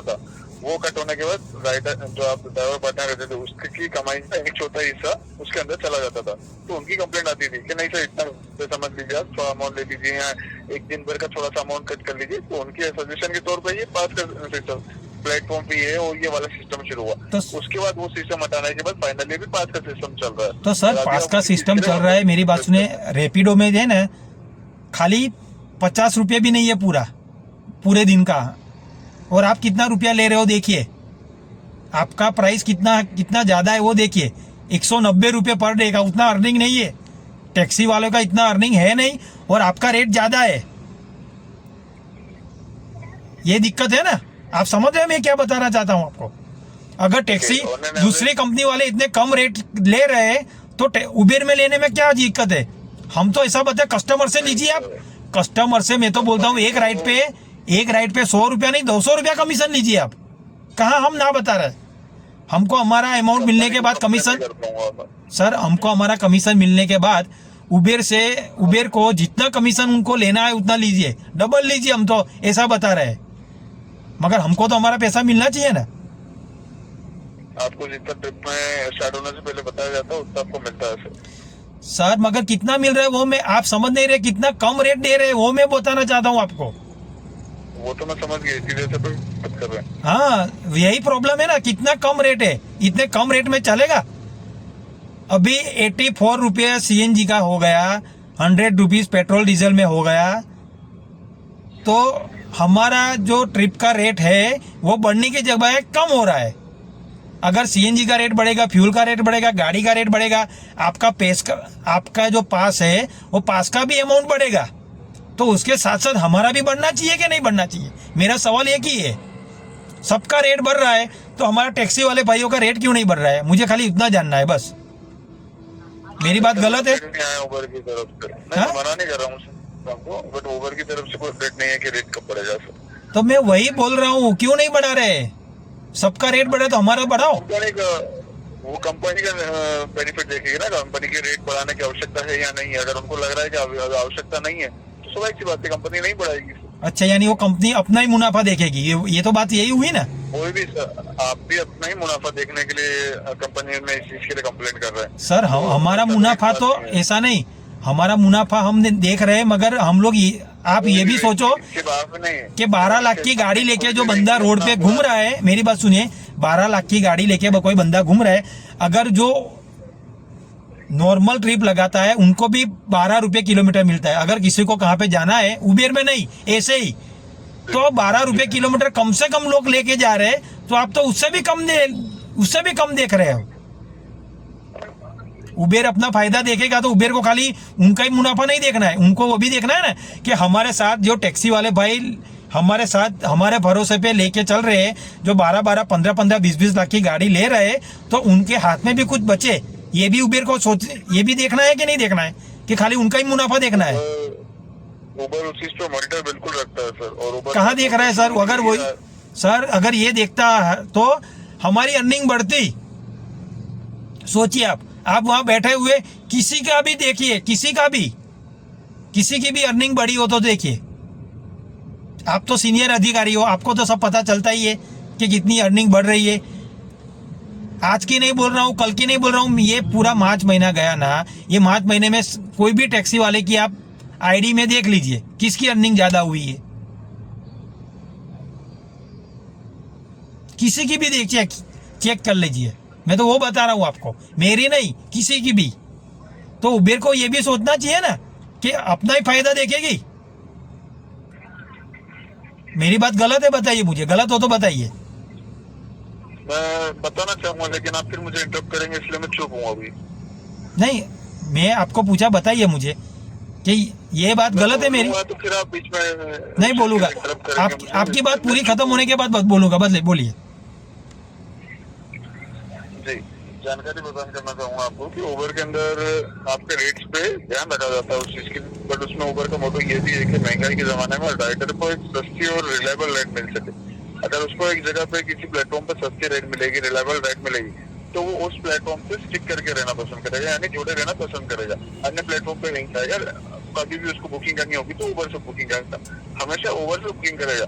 था, वो कट होने के बाद राइडर जो आप ड्राइवर पार्टनर रहते थे उसकी कमाई का एक चौथा हिस्सा उसके अंदर चला जाता था। तो उनकी कंप्लेंट आती थी कि नहीं सर इतना पैसा मत लीजिए, आप थोड़ा अमाउंट ले लीजिए या एक दिन भर का थोड़ा सा अमाउंट कट कर लीजिए। तो उनके सजेशन के तौर पर ये पास कर सिस्टम प्लेटफॉर्म पे है और ये वाला सिस्टम शुरू हुआ। तो उसके बाद वो सिस्टम हटाने के बाद फाइनली भी पास का सिस्टम चल रहा है। तो सर पास का सिस्टम चल रहा है, मेरी बात सुने, रैपिडो में है ना खाली 50 रुपये भी नहीं है पूरे दिन का, और आप कितना रुपया ले रहे हो देखिए, आपका प्राइस कितना ज्यादा है वो देखिए, 190 रुपये पर डे का, उतना अर्निंग नहीं है, टैक्सी वालों का इतना अर्निंग है नहीं, और आपका रेट ज्यादा है। ये दिक्कत है ना, आप समझ रहे हैं मैं क्या बताना चाहता हूं आपको। अगर टैक्सी दूसरी कंपनी वाले इतने कम रेट ले रहे हैं तो उबेर में लेने में क्या दिक्कत है। हम तो ऐसा बताए कस्टमर से लीजिए, आप कस्टमर से, मैं तो बोलता हूँ एक राइड पे 100 रुपया नहीं 200 रुपया कमीशन लीजिए आप। कहाँ हम ना बता रहे, हमको हमारा अमाउंट मिलने के बाद कमीशन, सर हमको हमारा कमीशन मिलने के बाद उबेर को जितना कमीशन उनको लेना है उतना लीजिए, डबल लीजिए, हम तो ऐसा बता रहे हैं, मगर हमको तो हमारा पैसा मिलना चाहिए ना। आपको जितना ट्रिप में स्टार्ट होने से पहले बताया जाता है उतना आपको मिलता है सर, मगर कितना मिल रहा है वो मैं, आप समझ नहीं रहे, कितना कम रेट दे रहे हैं वो मैं बताना चाहता हूँ आपको। वो तो मैं समझ गया, इसी वजह से तो बात कर रहे हैं। हाँ यही प्रॉब्लम है ना, कितना कम रेट है, इतने कम रेट में चलेगा। अभी 84 रुपये CNG का हो गया, 100 रुपीज पेट्रोल डीजल में हो गया, तो हमारा जो ट्रिप का रेट है वो बढ़ने की जगह कम हो रहा है। अगर CNG का रेट बढ़ेगा, फ्यूल का रेट बढ़ेगा, गाड़ी का रेट बढ़ेगा, आपका जो पास है वो पास का भी अमाउंट बढ़ेगा, तो उसके साथ साथ हमारा भी बढ़ना चाहिए कि नहीं बढ़ना चाहिए। मेरा सवाल एक ही है, सबका रेट बढ़ रहा है तो हमारा टैक्सी वाले भाइयों का रेट क्यों नहीं बढ़ रहा है, मुझे खाली इतना जानना है बस। मेरी बात गलत है? उबर की तरफ से मैं मना नहीं कर रहा हूँ, बट उबर की तरफ से कोई रेट नहीं है कि रेट कब बढ़ेगा सर। तो मैं वही बोल रहा हूँ, क्यों नहीं बढ़ा रहे, सबका रेट बढ़े तो हमारा बढ़ाओ। वो कंपनी का बेनिफिट देखेगी ना, कंपनी के रेट बढ़ाने की आवश्यकता है या नहीं है। अगर उनको लग रहा है कि आवश्यकता नहीं है तो स्वाभाविक सी बात है कंपनी नहीं बढ़ाएगी। अच्छा, यानी वो कंपनी अपना ही मुनाफा देखेगी, ये तो बात यही हुई ना। कोई भी सर, आप भी अपना ही मुनाफा देखने के लिए कंपनी में इस चीज के लिए कंप्लेंट कर रहे हैं सर। हमारा मुनाफा तो ऐसा नहीं, हमारा मुनाफा हम देख रहे हैं, मगर हम लोग आप ये भी सोचो कि 12 लाख की गाड़ी लेके जो बंदा रोड पे घूम रहा है, मेरी बात सुनिए, 12 लाख की गाड़ी लेके कोई बंदा घूम रहा है, अगर जो नॉर्मल ट्रिप लगाता है उनको भी 12 रुपये किलोमीटर मिलता है। अगर किसी को कहाँ पे जाना है, उबेर में नहीं ऐसे ही, तो 12 रुपये किलोमीटर कम से कम लोग लेके जा रहे हैं, तो आप तो उससे भी कम देख रहे हो। उबेर अपना फायदा देखेगा तो उबेर को खाली उनका ही मुनाफा नहीं देखना है, उनको वो भी देखना है ना कि हमारे साथ जो टैक्सी वाले भाई हमारे साथ हमारे भरोसे पे लेके चल रहे हैं, जो 12-12, 15-15, 20-20 लाख की गाड़ी ले रहे हैं, तो उनके हाथ में भी कुछ बचे। ये भी उबेर को ये भी देखना है कि नहीं देखना है कि खाली उनका ही मुनाफा देखना है। उबर उस चीज पे मॉनिटर बिल्कुल रखता है सर, और उबर कहाँ देख रहा है सर? अगर वही सर, अगर ये देखता है तो हमारी अर्निंग बढ़ती। सोचिए आप वहां बैठे हुए किसी का भी देखिए, किसी की भी अर्निंग बढ़ी हो तो देखिए। आप तो सीनियर अधिकारी हो, आपको तो सब पता चलता ही है कि कितनी अर्निंग बढ़ रही है। आज की नहीं बोल रहा हूँ, कल की नहीं बोल रहा हूँ, ये पूरा मार्च महीना गया ना, ये मार्च महीने में कोई भी टैक्सी वाले की आप आईडी में देख लीजिए किसकी अर्निंग ज्यादा हुई है, किसी की भी देखिए, चेक कर लीजिए। मैं तो वो बता रहा हूँ आपको, मेरी नहीं किसी की भी। तो उबेर को ये भी सोचना चाहिए ना कि अपना ही फायदा देखेगी। मेरी बात गलत है, बताइए मुझे, गलत हो तो बताइए। मैं बताना चाहूंगा लेकिन आप फिर मुझे इंटरप्ट करेंगे, इसलिए मैं चुप हूँ अभी। नहीं, मैं आपको पूछा, बताइए मुझे कि ये बात गलत है मेरी। तो फिर आप बीच में नहीं बोलूंगा, आपकी बात पूरी खत्म होने के बाद बोलूंगा, बदले बोलिए। जी, जानकारी प्रदान करना चाहूंगा आपको कि उबर के अंदर आपके रेट्स पे ध्यान रखा जाता है उस चीज की, बट उसमें उबर का मोटो ये भी है कि महंगाई के जमाने में राइडर को एक सस्ती और रिलायबल रेट मिल सके। अगर उसको एक जगह पे किसी प्लेटफॉर्म पे सस्ती रेट मिलेगी, रिलायबल रेट मिलेगी, तो वो उस प्लेटफॉर्म पे स्टिक करके रहना पसंद करेगा, यानी जुड़े रहना पसंद करेगा। अन्य प्लेटफॉर्म पे नहीं था, कभी भी उसको बुकिंग करनी होगी तो उबर से बुकिंग करेगा, हमेशा उबर से बुकिंग करेगा।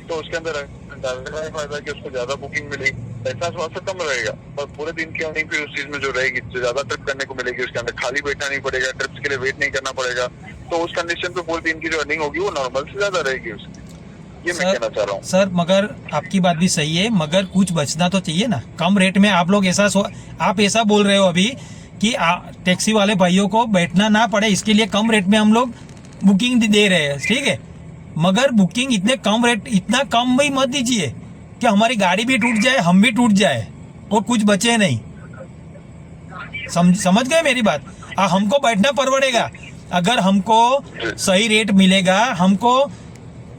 तो उसके अंदर ड्राइवर का ही फायदा कि उसको ज्यादा बुकिंग मिलेगी, पैसा थोड़ा सा कम रहेगा, पर पूरे दिन की अर्निंग फिर उस चीज में जो रहेगी, जो ज्यादा ट्रिप करने को मिलेगी, उसके अंदर खाली बैठना नहीं पड़ेगा, ट्रिप्स के लिए वेट नहीं करना पड़ेगा, तो उस कंडीशन पे पूरे दिन की जो अर्निंग होगी वो नॉर्मल से ज्यादा रहेगी उसकी। ये मैं कहना चाह रहा हूँ सर, मगर आपकी बात भी सही है, मगर कुछ बचना तो चाहिए ना। कम रेट में आप लोग आप ऐसा बोल रहे हो अभी कि टैक्सी वाले भाइयों को बैठना ना पड़े, इसके लिए कम रेट में हम लोग बुकिंग दे रहे हैं, ठीक है, मगर बुकिंग इतने कम रेट, इतना कम भी मत दीजिए कि हमारी गाड़ी भी टूट जाए, हम भी टूट जाए और कुछ बचे नहीं। समझ गए मेरी बात? हमको बैठना परवड़ेगा अगर हमको सही रेट मिलेगा, हमको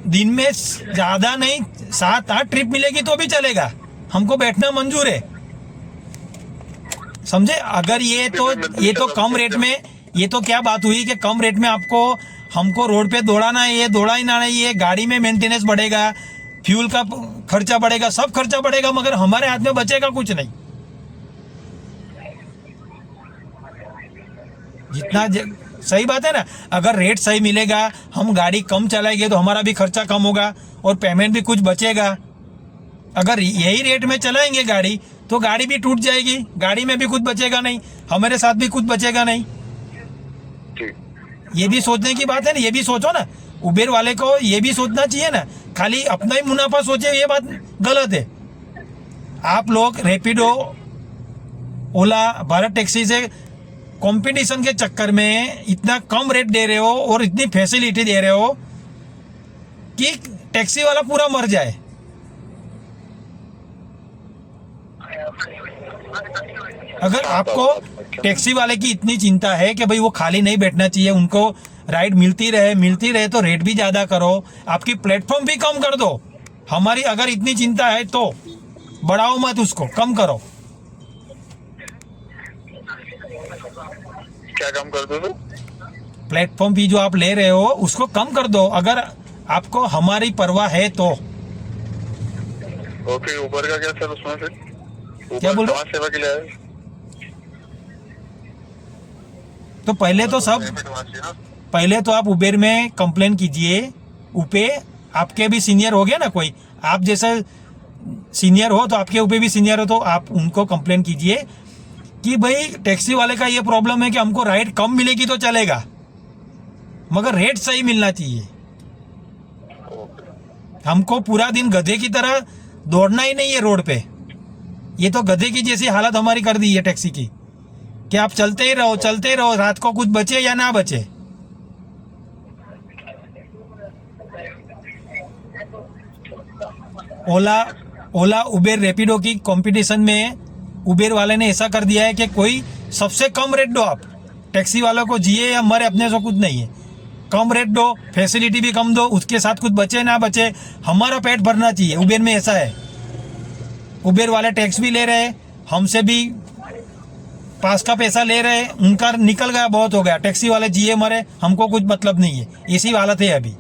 दिन में ज्यादा नहीं 7-8 ट्रिप मिलेगी तो भी चलेगा, हमको बैठना मंजूर है, समझे? अगर ये तो कम रेट में, ये तो क्या बात हुई कि कम रेट में हमको रोड पे दौड़ाना है, ये दौड़ा ही ना नहीं है, गाड़ी में मेंटेनेंस बढ़ेगा, फ्यूल का खर्चा बढ़ेगा, सब खर्चा बढ़ेगा, मगर हमारे हाथ में बचेगा कुछ नहीं। सही बात है ना? अगर रेट सही मिलेगा, हम गाड़ी कम चलाएंगे तो हमारा भी खर्चा कम होगा और पेमेंट भी कुछ बचेगा। अगर यही रेट में चलाएंगे गाड़ी तो गाड़ी भी टूट जाएगी, गाड़ी में भी कुछ बचेगा नहीं, हमारे साथ भी कुछ बचेगा नहीं। ये भी सोचने की बात है ना, ये भी सोचो ना, उबेर वाले को ये भी सोचना चाहिए ना, खाली अपना ही मुनाफा सोचे, ये बात गलत है। आप लोग रैपिडो, ओला, भारत टैक्सी से कंपटीशन के चक्कर में इतना कम रेट दे रहे हो और इतनी फैसिलिटी दे रहे हो कि टैक्सी वाला पूरा मर जाए। अगर आपको टैक्सी वाले की इतनी चिंता है कि भाई वो खाली नहीं बैठना चाहिए, उनको राइड मिलती रहे तो रेट भी ज्यादा करो, आपकी प्लेटफॉर्म भी कम कर दो। हमारी अगर इतनी चिंता है तो बढ़ाओ मत, उसको कम करो। क्या कम कर दो? प्लेटफॉर्म भी जो आप ले रहे हो उसको कम कर दो, अगर आपको हमारी परवाह है तो। ओके, उबर का क्या सर उसमें फिर? क्या बोल रहे हो? समाज सेवा के लिए है तो पहले तो आप उबेर में कंप्लेन कीजिए। उबेर आपके भी सीनियर हो गया ना, कोई आप जैसे सीनियर हो तो आपके ऊपर भी सीनियर हो, तो आप उनको कंप्लेन कीजिए कि भाई टैक्सी वाले का ये प्रॉब्लम है कि हमको राइड कम मिलेगी तो चलेगा, मगर रेट सही मिलना चाहिए। हमको पूरा दिन गधे की तरह दौड़ना ही नहीं है रोड पे। ये तो गधे की जैसी हालत हमारी कर दी है टैक्सी की कि आप चलते ही रहो, रात को कुछ बचे या ना बचे। ओला उबेर रैपिडो की कंपटीशन में उबेर वाले ने ऐसा कर दिया है कि कोई सबसे कम रेट दो, आप टैक्सी वालों को जिए या मरे अपने से कुछ नहीं है, कम रेट दो, फैसिलिटी भी कम दो, उसके साथ कुछ बचे ना बचे हमारा पेट भरना चाहिए। उबेर में ऐसा है, उबेर वाले टैक्स भी ले रहे हैं, हमसे भी पास का पैसा ले रहे हैं, उनका निकल गया, बहुत हो गया, टैक्सी वाले जिए मरे, हमको कुछ मतलब नहीं है, ऐसी हालत है अभी।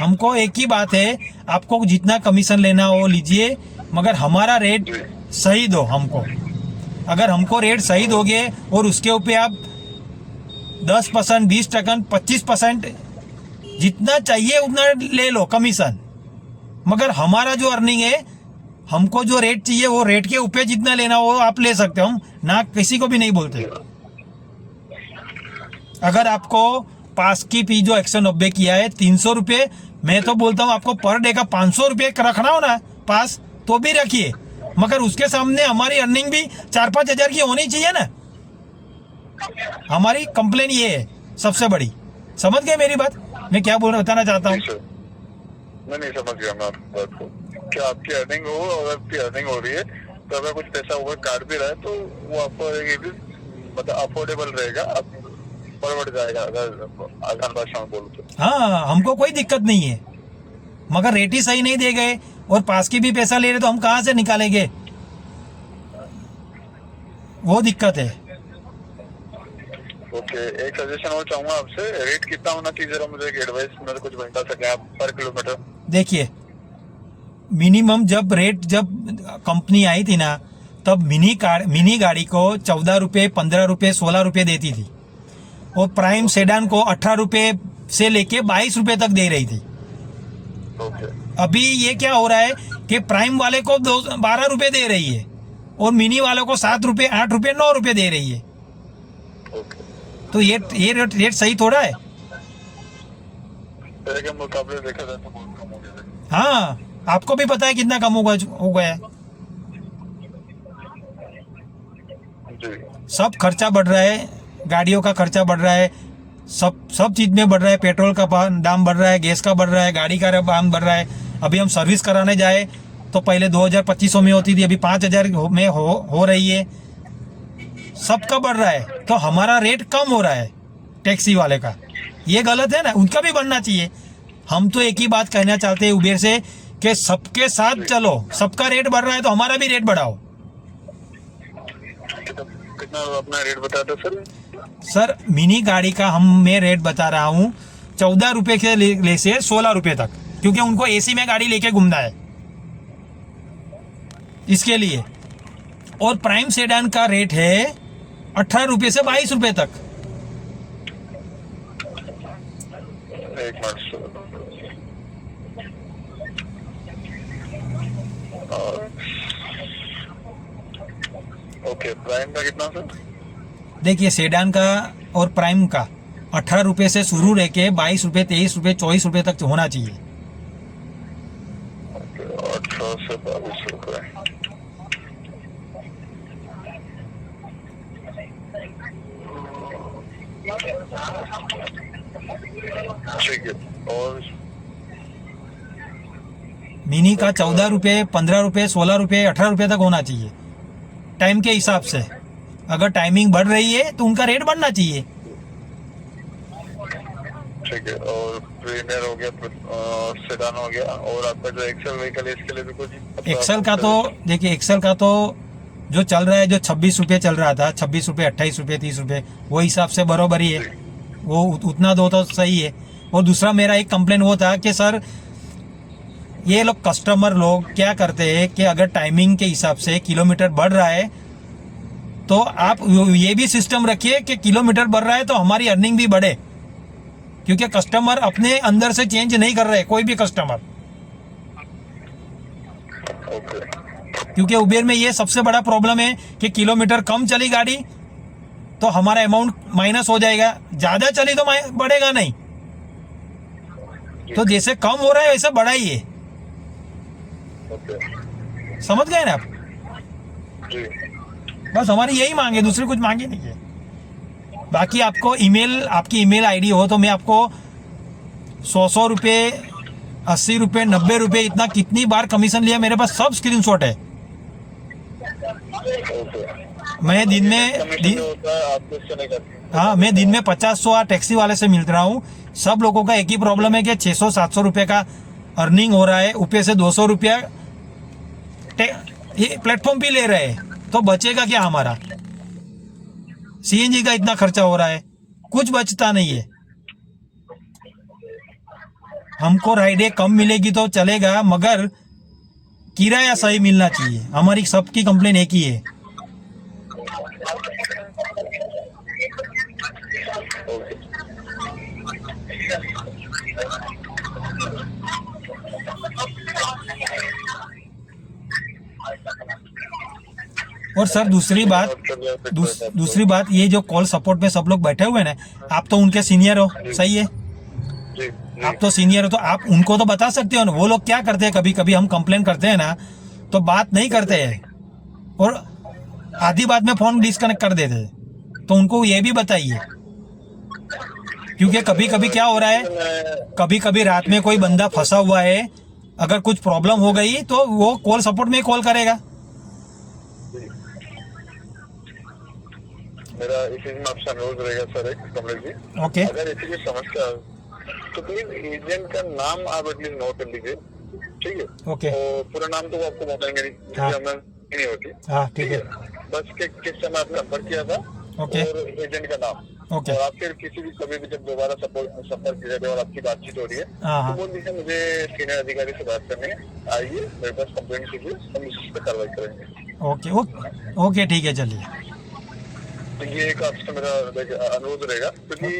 हमको एक ही बात है, आपको जितना कमीशन लेना हो लीजिए, मगर हमारा रेट सही दो हमको। अगर हमको रेट सही दोगे और उसके ऊपर आप 10%, 20%, 25% जितना चाहिए उतना ले लो कमीशन, मगर हमारा जो अर्निंग है, हमको जो रेट चाहिए वो रेट के ऊपर जितना लेना हो आप ले सकते हो, हम ना किसी को भी नहीं बोलते। अगर आपको पास की फी जो 190 किया है 300 रुपये, मैं तो बोलता हूँ आपको पर डे का 500 रुपये रखना हो ना पास तो भी रखिए, मगर उसके सामने हमारी अर्निंग भी 4-5 हजार की होनी चाहिए ना। हमारी कंप्लेन ये है सबसे बड़ी। समझ गए मेरी बात? मैं क्या बताना चाहता हूँ? मैं नहीं समझ गया मैं आपकी बात को। क्या आपकी अर्निंग हो, अगर आपकी अर्निंग हो रही है तो अगर कुछ पैसा ओवर काट भी रहा है तो वो आपको मतलब अफोर्डेबल रहेगा, आप बढ़ जाएगा, अगर आसान भाषा में बोलूं तो। हाँ, हमको कोई दिक्कत नहीं है, मगर रेट ही सही नहीं दे गए और पास की भी पैसा ले रहे तो हम कहाँ से निकालेंगे, वो दिक्कत है। ओके, एक सजेशन और चाहूंगा आपसे, रेट कितना होना चाहिए जरा मुझे एक एडवाइस में कुछ बता सके आप पर किलोमीटर? देखिए, मिनिमम जब कंपनी आई थी ना, तब मिनी गाड़ी को 14 रुपये, 15 रुपये, 16 रुपये देती थी। और प्राइम सेडान को 18 रुपये से लेके 22 रुपये तक दे रही थी। ओके अभी ये क्या हो रहा है कि प्राइम वाले को 12 रुपये दे रही है और मिनी वालों को 7 रुपये, 8 रुपये, 9 रुपये दे रही है। ओके तो ये रेट सही थोड़ा है। पहले के मुकाबले देखा जाए तो बहुत कम हो गया है। हाँ, आपको भी पता है कितना कम हो गया है। जी सब खर्चा बढ़ रहा है, गाड़ियों का खर्चा बढ़ रहा है, सब चीज़ में बढ़ रहा है। पेट्रोल का दाम बढ़ रहा है, गैस का बढ़ रहा है, गाड़ी का दाम बढ़ रहा है। अभी हम सर्विस कराने जाए तो पहले 2000-2500 में होती थी, अभी 5000 में हो रही है। सबका बढ़ रहा है, तो हमारा रेट कम हो रहा है टैक्सी वाले का। ये गलत है ना, उनका भी बढ़ना चाहिए। हम तो एक ही बात कहना चाहते हैं उबेर से कि सबके साथ चलो, सबका रेट बढ़ रहा है तो हमारा भी रेट बढ़ाओ। कितना अपना रेट बताते सर? सर मिनी गाड़ी का मैं रेट बता रहा हूँ 14 रुपये के ले से 16 रुपये तक, क्योंकि उनको एसी में गाड़ी लेके घूमना है इसके लिए। और प्राइम सेडान का रेट है 18 रुपये से 22 रुपये तक। एक मिनट ओके, प्राइम का कितना सर? देखिए सेडान का और प्राइम का 18 रुपये से शुरू रह के 22 रुपये, 23 रुपये, 24 रुपये तक होना चाहिए। 18 से 22 रुपये। ठीक है। और मिनी का 14 रुपये, 15 रुपये, 16 रुपये, 18 रुपये तक होना चाहिए टाइम के हिसाब से। अगर टाइमिंग बढ़ रही है तो उनका रेट बढ़ना चाहिए। ठीक है। और प्रीमियर हो गया, सेडान हो गया, और आपका जो एक्सेल व्हीकल है इसके लिए भी कुछ? एक्सेल का तो देखिए, एक्सेल का तो जो चल रहा है, जो 26 रुपये चल रहा था, 26 रुपये, 28 रुपये, 30 रुपये, वो हिसाब से बराबर ही है, वो उतना दो तो सही है। और दूसरा मेरा एक कंप्लेन वो था कि सर ये लोग कस्टमर लोग क्या करते हैं कि अगर टाइमिंग के हिसाब से किलोमीटर बढ़ रहा है तो आप ये भी सिस्टम रखिए कि किलोमीटर बढ़ रहा है तो हमारी अर्निंग भी बढ़े, क्योंकि कस्टमर अपने अंदर से चेंज नहीं कर रहे, कोई भी कस्टमर। ओके। क्योंकि उबेर में ये सबसे बड़ा प्रॉब्लम है कि किलोमीटर कम चली गाड़ी तो हमारा अमाउंट माइनस हो जाएगा, ज़्यादा चली तो बढ़ेगा नहीं। तो जैसे कम हो रहा है वैसे बढ़ाइए। ओके। समझ गए ना आप? जी। बस हमारी यही मांग है, दूसरी कुछ मांगे नहीं है। बाकी आपको आपकी ईमेल आईडी हो तो मैं आपको 100 रुपये, 80 रुपये, 90 रुपये, इतना कितनी बार कमीशन लिया मेरे पास सब स्क्रीनशॉट है। मैं दिन में हाँ, मैं दिन में 50-100 टैक्सी वाले से मिल रहा हूँ। सब लोगों का एक ही प्रॉब्लम है कि 600-700 रुपये का अर्निंग हो रहा है, ऊपर से 200 रुपया ये प्लेटफॉर्म भी ले रहे हैं, तो बचेगा क्या हमारा? सीएनजी का इतना खर्चा हो रहा है, कुछ बचता नहीं है। हमको राइडें कम मिलेगी तो चलेगा, मगर किराया सही मिलना चाहिए। हमारी सबकी कंप्लेन एक ही है। और सर दूसरी बात ये जो कॉल सपोर्ट में सब लोग बैठे हुए हैं ना, आप तो उनके सीनियर हो, सही है? आप तो सीनियर हो तो आप उनको तो बता सकते हो ना। वो लोग क्या करते हैं, कभी कभी हम कंप्लेन करते हैं ना तो बात नहीं करते हैं और आधी बात में फोन डिस्कनेक्ट कर देते हैं, तो उनको ये भी बताइए। क्योंकि कभी कभी क्या हो रहा है, कभी कभी रात में कोई बंदा फंसा हुआ है, अगर कुछ प्रॉब्लम हो गई तो वो कॉल सपोर्ट में कॉल करेगा। मेरा इस चीज में आपसे अनुरोध रहेगा सर, एक कमलेश जी, ओके, अगर ऐसी कोई समस्या हो तो प्लीज एजेंट का नाम आप एटलीस्ट नोट कर लीजिए, ठीक है? ओके, तो पूरा नाम तो वो आपको बताएंगे नहीं, हाँ, हमें नहीं होती, हाँ ठीक है। बस किस समय आपने संपर्क किया था, ओके, और एजेंट का नाम, ओके, और आप फिर किसी भी कभी भी जब दोबारा संपर्क किया जाए और आपकी बातचीत हो रही है हाँ, तो बोल दीजिए मुझे सीनियर अधिकारी से बात करनी है, आइए मेरे पास कंप्लेंट कीजिए, हम इस पर कार्रवाई करेंगे। ओके, ओके, ठीक है, चलिए। तो ये एक आपसे मेरा अनुरोध रहेगा, क्योंकि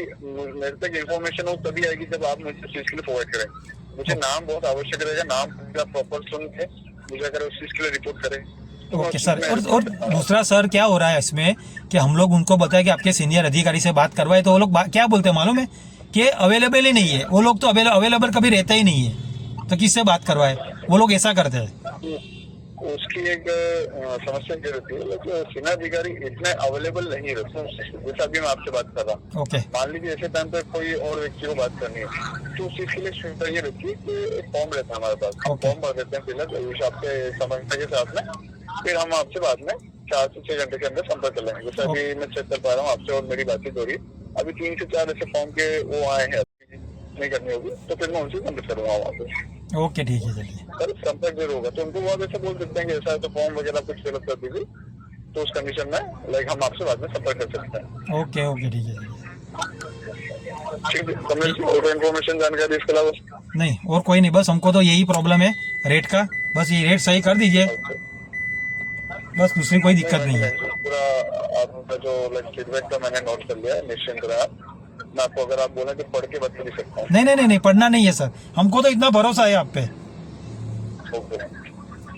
मेरे तक इन्फॉर्मेशन हो तभी आएगी जब आप मुझे उस चीज के लिए प्रोवाइड करें। मुझे नाम बहुत आवश्यक रहेगा, नाम आप प्रॉपर सुन के मुझे अगर उस चीज के लिए रिपोर्ट करें। Okay sir. और दूसरा सर क्या हो रहा है इसमें कि हम लोग उनको बताए कि आपके सीनियर अधिकारी से बात करवाए, तो वो लोग क्या बोलते हैं मालूम है कि अवेलेबल ही नहीं है। वो लोग तो अवेलेबल कभी रहता ही नहीं है, तो किससे बात करवाए? वो लोग ऐसा करते हैं। उसकी एक समस्या क्या रहती है, सीनियर अधिकारी इतने अवेलेबल नहीं रहते। जैसे अभी मैं आपसे बात कर रहा हूँ, ओके मान लीजिए ऐसे टाइम पे कोई और व्यक्ति को बात करनी है, तो उस चीज के लिए सुविधा ये रहती है कि एक फॉर्म रहता है हमारे पास। Okay. फॉर्म भर देते हैं पहले आपके समस्या के साथ में, फिर हम आपसे बाद में 4 से 6 घंटे के अंदर संपर्क कर लेंगे। जैसे अभी मैं चेक कर पा रहा हूँ आपसे और मेरी बातचीत हो रही है, अभी 3 से 4 ऐसे फॉर्म के वो आए हैं, नहीं करनी होगी तो फिर मैं उनसे संपर्क करूंगा वहाँ पे। ओके ठीक है, चलिए। सर संपर्क जरूर होगा, तो उनको वो ऐसे बोल सकते हैं कि ऐसा है तो फॉर्म वगैरह कुछ फिलअप कर दीजिए, तो उस कंडीशन में लाइक हम आपसे बाद में संपर्क कर सकते हैं। ओके ओके ठीक है। ठीक है, तो मेरे और इन्फॉर्मेशन जानकारी इसके अलावा नहीं और कोई नहीं, बस हमको तो यही प्रॉब्लम है रेट का। बस ये रेट सही कर दीजिए, बस दूसरी कोई दिक्कत नहीं है। पूरा आपका जो लाइक फीडबैक का मैंने नोट कर लिया है, निश्चिंत रहा। मैं आपको अगर आप बोले तो पढ़ के बता भी सकता हूँ। नहीं पढ़ना नहीं है सर, हमको तो इतना भरोसा है आप पे। ओके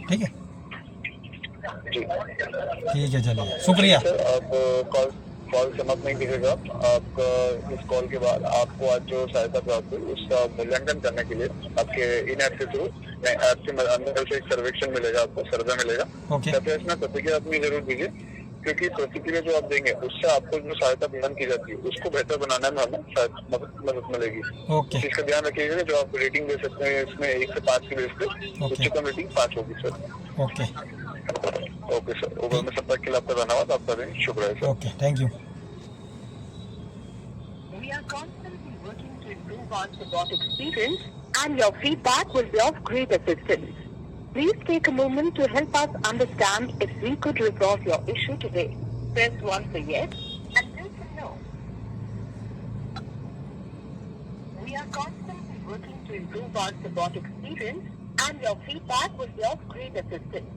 ठीक है जी, ठीक है, चलिए शुक्रिया। सर आप कॉल समाप्त नहीं कीजिएगा। आपका इस कॉल के बाद आपको आज जो सहायता प्राप्त हुई उसका मूल्यांकन करने के लिए आपके इन ऐप के थ्रू ऐप के अंदर से एक सर्वेक्षण मिलेगा, आपको सर्वे मिलेगा। ओके कृपया इसमें प्रतिक्रिया अपनी जरूर दीजिए, क्योंकि प्रतिक्रिया जो आप देंगे उससे आपको जो सहायता प्रदान की जाती है उसको बेहतर बनाने में हमें मदद मिलेगी। ओके इसका ध्यान रखिएगा। जो आप रेटिंग दे सकते हैं इसमें 1 से 5 के बेस पे उच्चतम रेटिंग 5 होगी sir. Okay okay sir, over में संपर्क के लिए आपका धन्यवाद। आपका दिन शुभ रहे sir. Okay, thank you. We are constantly working to improve our support experience, and your feedback will be of great assistance. Please take a moment to help us understand if we could resolve your issue today. Press 1 for yes and 2 for no. We are constantly working to improve our support experience, and your feedback will be of great assistance.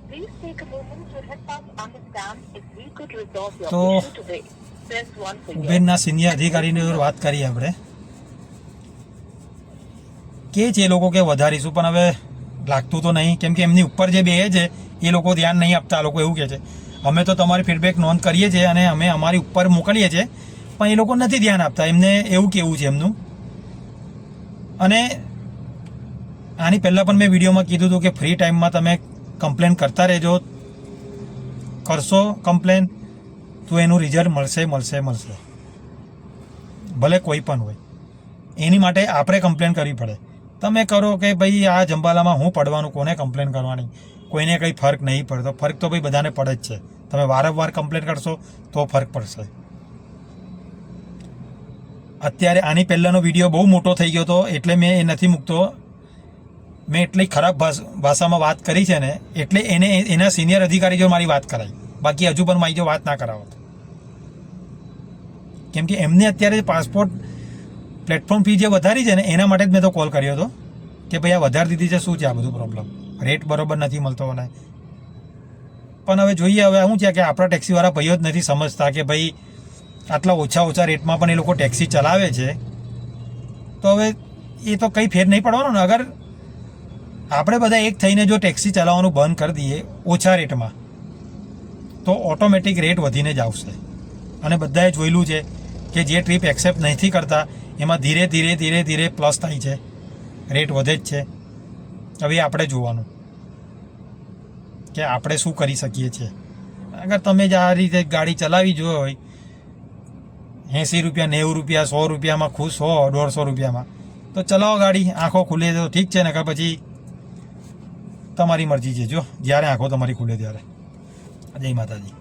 Please take a moment to help us understand if we could resolve your issue today. Press 1 for yes. ઉબેરના senior અધિકારીની જોડે વાત કરીએ આપણે કે છે એ લોકો કે વધારીશું, પણ હવે લાગતું તો નહીં, કેમ કે એમની ઉપર જે બે છે એ લોકો ધ્યાન નહીં આપતા. લોકો એવું કહે છે અમે તો તમારી ફીડબેક નોંધ કરીએ છીએ અને અમે અમારી ઉપર મોકલીએ છીએ, પણ એ લોકો નથી ધ્યાન આપતા. એમને એવું કેવું છે એમનું. અને આની પહેલાં પણ મેં વિડીયોમાં કીધું હતું કે ફ્રી ટાઈમમાં તમે કમ્પ્લેન કરતા રહેજો, કરશો કમ્પ્લેન તો એનું રિઝલ્ટ મળશે. ભલે કોઈ પણ હોય, એની માટે આપણે કમ્પ્લેન કરવી પડે. તમે કરો કે ભાઈ આ જંબાલામાં હું પડવાનું, કોને કમ્પ્લેન કરવાની, કોઈને કંઈ ફરક નહીં પડતો. ફરક તો ભાઈ બધાને પડે જ છે. તમે વારંવાર કમ્પ્લેન કરશો તો ફરક પડશે. અત્યારે આની પહેલાંનો વિડીયો બહુ મોટો થઈ ગયો હતો એટલે મેં એ નથી મૂકતો. મેં એટલી ખરાબ ભાષામાં વાત કરી છે ને, એટલે એના સિનિયર અધિકારી જો મારી વાત કરાવી, બાકી હજુ પણ મારી જો વાત ના કરાવત. કેમ કે એમને અત્યારે પાસપોર્ટ પ્લેટફોર્મ ફી જે વધારી છે ને એના માટે જ મેં તો કોલ કર્યો હતો કે ભાઈ આ વધારી દીધી છે, શું છે આ બધું પ્રોબ્લેમ, રેટ બરોબર નથી મળતો મને. પણ હવે જોઈએ, હવે શું છે કે આપણા ટેક્સીવાળા ભાઈઓ જ નથી સમજતા કે ભાઈ આટલા ઓછા રેટમાં પણ એ લોકો ટેક્સી ચલાવે છે, તો હવે એ તો કંઈ ફેર નહીં પડવાનો ને. અગર આપણે બધા એક થઈને જો ટેક્સી ચલાવવાનું બંધ કરી દઈએ ઓછા રેટમાં, તો ઓટોમેટિક રેટ વધીને જ આવશે. અને બધાએ જોયેલું છે કે જે ટ્રીપ એક્સેપ્ટ નથી કરતા એમાં ધીરે પ્લસ થાય છે, રેટ વધે જ છે. હવે આપણે જોવાનું કે આપણે શું કરી શકીએ છીએ. અગર તમે જ આ રીતે ગાડી ચલાવી જોઈ હોય, 80 રૂપિયા 90 રૂપિયા 100 રૂપિયામાં ખુશ હો, 150 રૂપિયામાં, તો ચલાવો ગાડી, આંખો ખુલે તો ઠીક છે, નકર પછી તમારી મરજી છે. જો જ્યારે આંખો તમારી ખુલે ત્યારે. જય માતાજી.